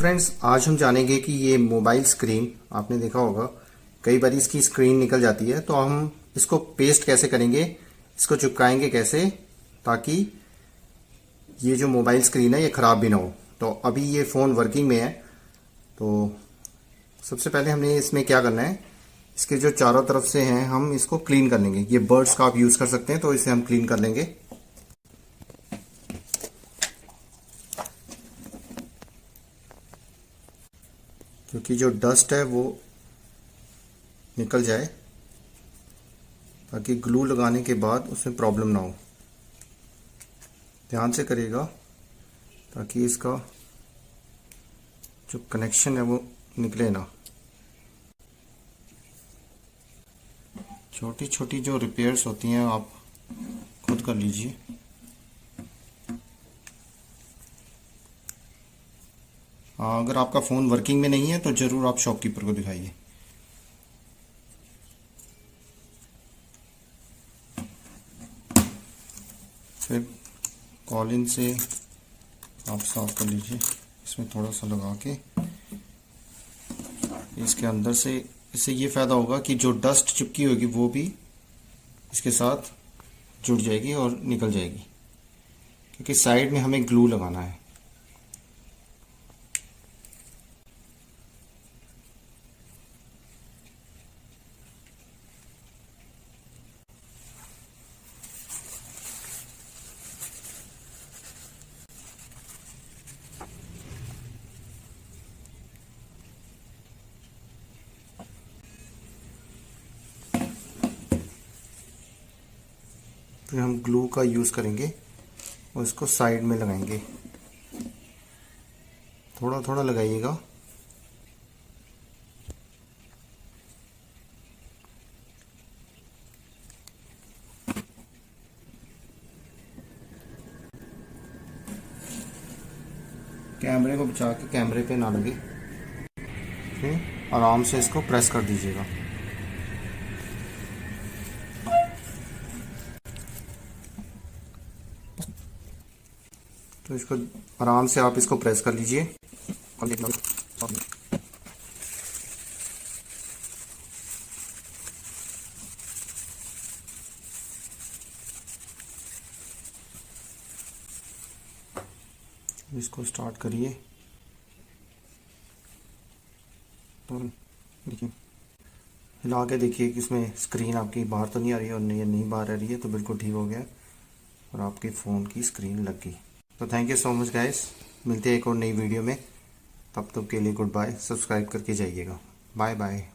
Friends, आज हम जानेंगे कि ये मोबाइल स्क्रीन आपने देखा होगा कई बार इसकी स्क्रीन निकल जाती है, तो हम इसको पेस्ट कैसे करेंगे, इसको चिपकाएंगे कैसे ताकि ये जो मोबाइल स्क्रीन है ये ख़राब भी ना हो। तो अभी ये फ़ोन वर्किंग में है। तो सबसे पहले हमने इसमें क्या करना है, इसके जो चारों तरफ से हैं हम इसको क्लीन कर लेंगे। ये बर्ड्स का आप यूज़ कर सकते हैं, तो इसे हम क्लीन कर लेंगे। क्योंकि जो डस्ट है वो निकल जाए ताकि ग्लू लगाने के बाद उसमें प्रॉब्लम ना हो। ध्यान से करिएगा ताकि इसका जो कनेक्शन है वो निकले ना। छोटी छोटी जो रिपेयर्स होती हैं आप खुद कर लीजिए। अगर आपका फ़ोन वर्किंग में नहीं है तो ज़रूर आप शॉपकीपर को दिखाइए। फिर कॉलिन से आप साफ कर लीजिए। इसमें थोड़ा सा लगा के इसके अंदर से, इससे ये फ़ायदा होगा कि जो डस्ट चिपकी होगी वो भी इसके साथ जुड़ जाएगी और निकल जाएगी, क्योंकि साइड में हमें ग्लू लगाना है। फिर हम ग्लू का यूज़ करेंगे और इसको साइड में लगाएंगे। थोड़ा थोड़ा लगाइएगा। कैमरे को बचा के कैमरे पे ना लगे। आराम से इसको प्रेस कर दीजिएगा। तो इसको आराम से आप इसको प्रेस कर लीजिए। इसको स्टार्ट करिए। तो देखिए, हिला के देखिए कि इसमें स्क्रीन आपकी बाहर तो नहीं आ रही है, और नहीं बाहर आ रही है, तो बिल्कुल ठीक हो गया और आपके फ़ोन की स्क्रीन लग गई। तो thank you so much guys, मिलते हैं एक और नई वीडियो में। तब तक के लिए गुड बाय। सब्सक्राइब करके जाइएगा। Bye bye.